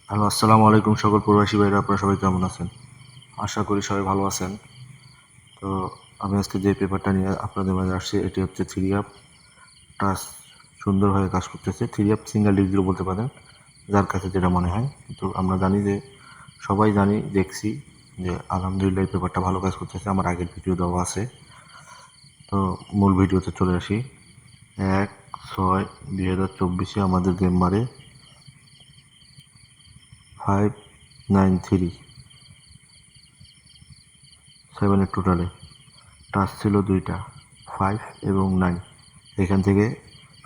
Hello, আসসালামু আলাইকুম সকল প্রবাসী ভাইরা, আপনারা সবাই কেমন আছেন? আশা করি সবাই ভালো আছেন। তো আমি আজকে যে পেপারটা নিয়ে আপনাদের মাঝে আসছি এটি হচ্ছে থ্রি আপ টাচ সুন্দরভাবে কাজ করতেছে। থ্রি আপ সিঙ্গেল ডিজিটও বলতে পারেন, যার কাছে যেটা মনে হয়। কিন্তু আমরা জানি যে সবাই জানি, দেখছি যে আলহামদুলিল্লাহ এই পেপারটা ভালো কাজ করতেছে। আমার আগের ভিডিও দেওয়া আছে। তো মূল ভিডিওতে চলে আসি। 1/6/2024 আমাদের গেম মারে 593 7 টোটালে। টাচ ছিল দুইটা, 5 এবং 9। এখান থেকে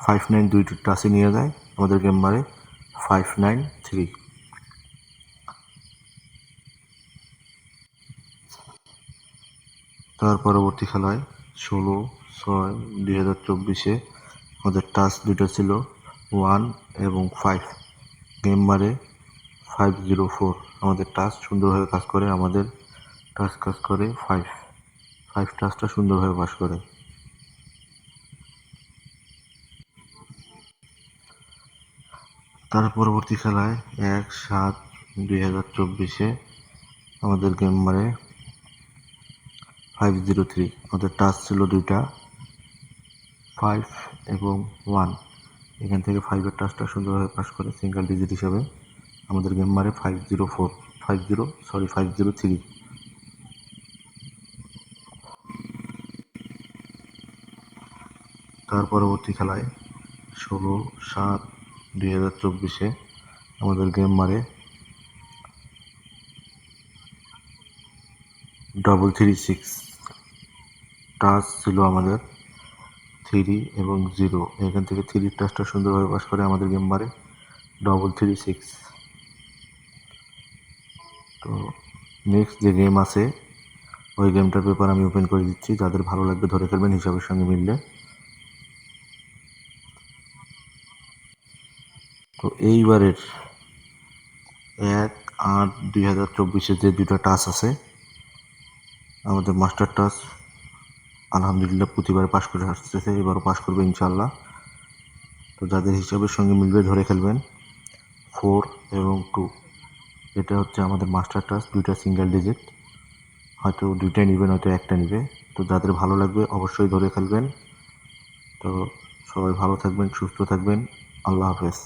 5-9 দুইটা টাচে নিয়ে যায়, আমাদের গেম মারে 593। তার পরবর্তী খেলায় 16/6/2024 আমাদের টাচ দুইটা ছিল 1 এবং 5। গেম মারে 504। আমাদের টাচ সুন্দরভাবে কাজ করে, আমাদের টাচ কাজ করে 5 টাচটা সুন্দরভাবে পাস করে। তার পরবর্তী খেলায় 1/7/2024 আমাদের গেম মারে 503। আমাদের টাচ ছিল দুইটা, 5 এবং 1। এখান থেকে 5-এর টাচটা সুন্দরভাবে পাস করে সিঙ্গেল ডিজিট হিসাবে আমাদের গেম মারে 503। তার পরবর্তী খেলায় 16/7/2024 আমাদের গেম মারে 336। টাচ ছিল আমাদের 3 এবং 0। এখান থেকে 3-এর টাচটা সুন্দরভাবে পাস করে আমাদের গেম মারে 336। তো নেক্সট যে গেম আছে ওই গেমটার পেপার আমি ওপেন করে দিচ্ছি, যাদের ভালো লাগবে ধরে ফেলবেন হিসাবের সঙ্গে মিললে। তো এইবারের 1/8/2024 যে দুটো টাচ আছে আমাদের মাস্টার টাচ, আলহামদুলিল্লাহ প্রতিবার পাস করে আসতেছে, এবারও পাস করবে ইনশাল্লাহ। তো যাদের হিসাবের সঙ্গে মিলবে ধরে খেলবেন 4 এবং 2। এটা হচ্ছে আমাদের মাস্টার টাচ, দুইটা সিঙ্গেল ডিজিট, হয়তো দুইটাই নেবেন, হয়তো একটা নেবে। তো যাদের ভালো লাগবে অবশ্যই ধরে খেলবেন। তো সবাই ভালো থাকবেন, সুস্থ থাকবেন। আল্লাহ হাফেজ।